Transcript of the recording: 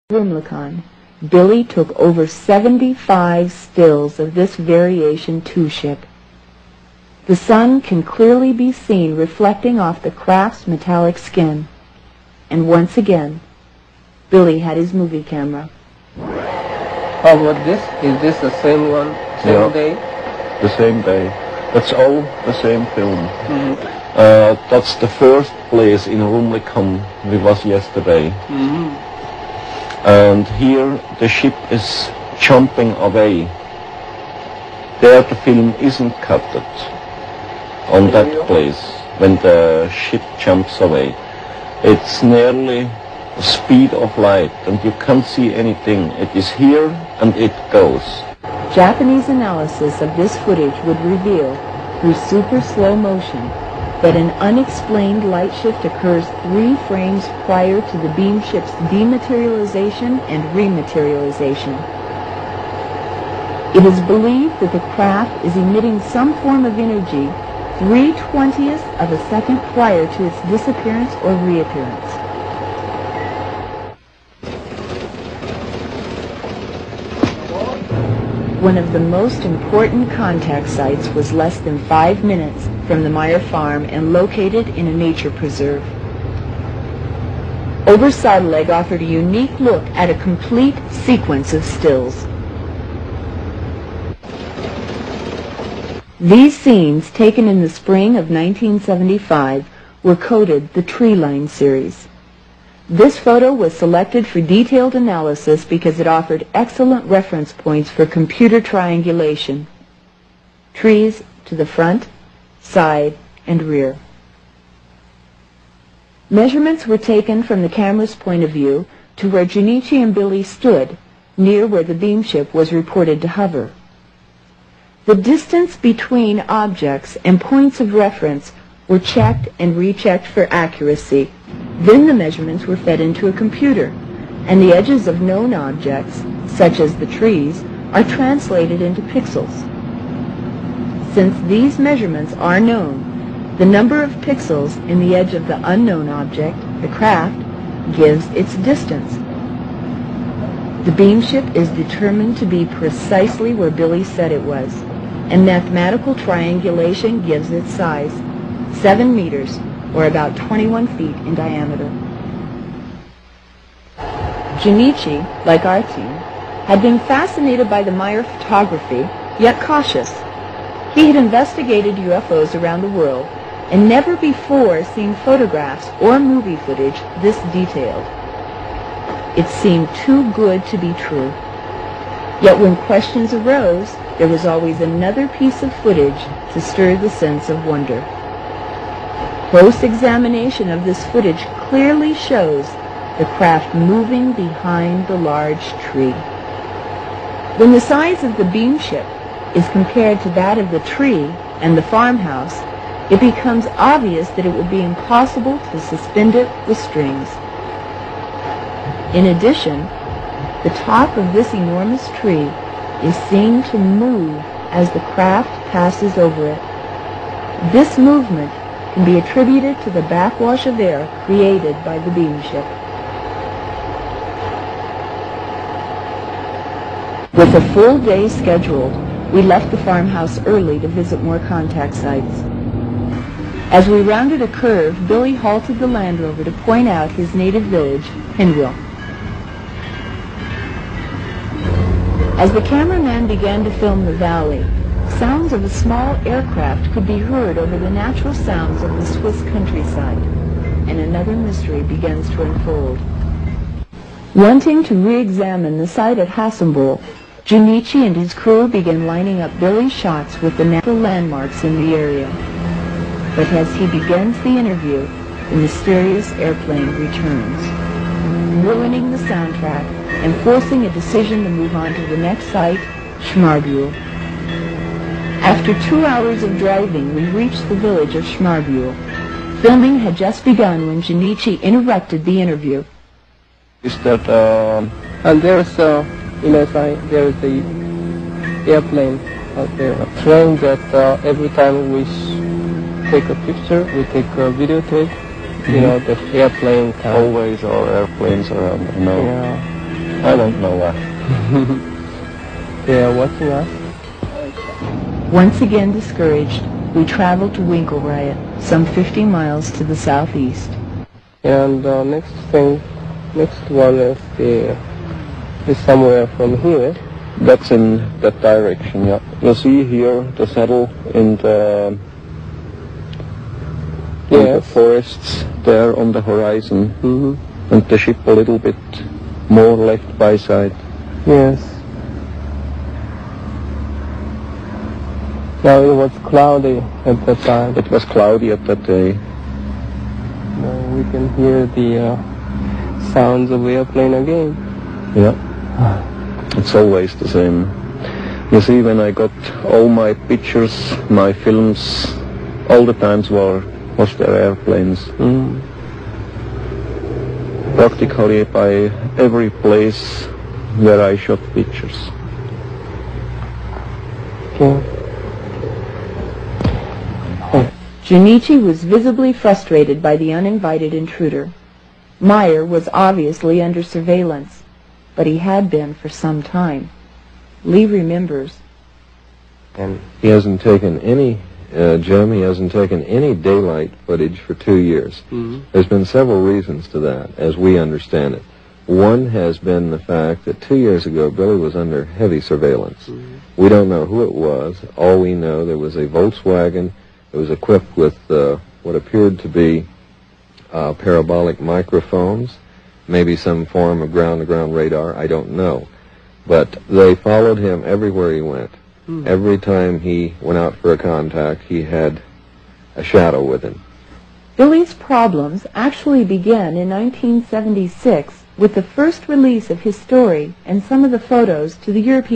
Rumlicon, Billy took over 75 stills of this Variation 2 ship. The sun can clearly be seen reflecting off the craft's metallic skin. And once again, Billy had his movie camera. How about this? Is this the same one, same day? The same day. That's all the same film. That's the first place in Rumlicon we was yesterday. And here the ship is jumping away. There the film isn't cut on that place when the ship jumps away. It's nearly the speed of light and you can't see anything. It is here and it goes. Japanese analysis of this footage would reveal, through super slow motion, that an unexplained light shift occurs 3 frames prior to the beam ship's dematerialization and rematerialization. It is believed that the craft is emitting some form of energy 3/20ths of a second prior to its disappearance or reappearance. One of the most important contact sites was less than 5 minutes from the Meyer farm and located in a nature preserve. Obersadeleg offered a unique look at a complete sequence of stills. These scenes, taken in the spring of 1975, were coded the Tree Line series. This photo was selected for detailed analysis because it offered excellent reference points for computer triangulation. Trees to the front, side, and rear. Measurements were taken from the camera's point of view to where Junichi and Billy stood, near where the beam ship was reported to hover. The distance between objects and points of reference were checked and rechecked for accuracy. Then the measurements were fed into a computer, and the edges of known objects, such as the trees, are translated into pixels. Since these measurements are known, the number of pixels in the edge of the unknown object, the craft, gives its distance. The beam ship is determined to be precisely where Billy said it was, and mathematical triangulation gives its size, 7 meters, or about 21 feet in diameter. Junichi, like our team, had been fascinated by the Meyer photography, yet cautious. He had investigated UFOs around the world and never before seen photographs or movie footage this detailed. It seemed too good to be true. Yet when questions arose, there was always another piece of footage to stir the sense of wonder. Close examination of this footage clearly shows the craft moving behind the large tree. When the size of the beam ship is compared to that of the tree and the farmhouse, it becomes obvious that it would be impossible to suspend it with strings. In addition, the top of this enormous tree is seen to move as the craft passes over it. This movement can be attributed to the backwash of air created by the beam ship. With a full day scheduled, we left the farmhouse early to visit more contact sites. As we rounded a curve, Billy halted the Land Rover to point out his native village, Hinwil. As the cameraman began to film the valley, sounds of a small aircraft could be heard over the natural sounds of the Swiss countryside, and another mystery begins to unfold. Wanting to re-examine the site at Hassenbull, Junichi and his crew began lining up Billy's shots with the natural landmarks in the area. But as he begins the interview, the mysterious airplane returns, ruining the soundtrack and forcing a decision to move on to the next site, Schmarbuhl. After 2 hours of driving, we reached the village of Schmarbuhl. Filming had just begun when Junichi interrupted the interview. Is that And there's there is the airplane out there. A train that every time we take a picture, we take a videotape. You know, the airplane can. always are airplanes around? No. Yeah. I don't know that. They are watching us. Once again discouraged, we traveled to Winkelried, some 50 miles to the southeast. And next one is somewhere from here. That's in that direction, yeah. You see here the saddle in the forests there on the horizon, and the ship a little bit more left by side. Yes. Now it was cloudy at that time. It was cloudy at that day. Now we can hear the sounds of the airplane again. Yeah. It's always the same. You see, when I got all my pictures, my films, all the times was there airplanes. Practically by every place where I shot pictures. Okay. Junichi was visibly frustrated by the uninvited intruder. Meyer was obviously under surveillance, but he had been for some time. Lee remembers. And he hasn't taken any, Jim, he hasn't taken any daylight footage for 2 years. There's been several reasons to that, as we understand it. One has been the fact that 2 years ago, Billy was under heavy surveillance. We don't know who it was. All we know, there was a Volkswagen. It was equipped with what appeared to be parabolic microphones, maybe some form of ground-to-ground radar, I don't know. But they followed him everywhere he went. Every time he went out for a contact, he had a shadow with him. Billy's problems actually began in 1976 with the first release of his story and some of the photos to the European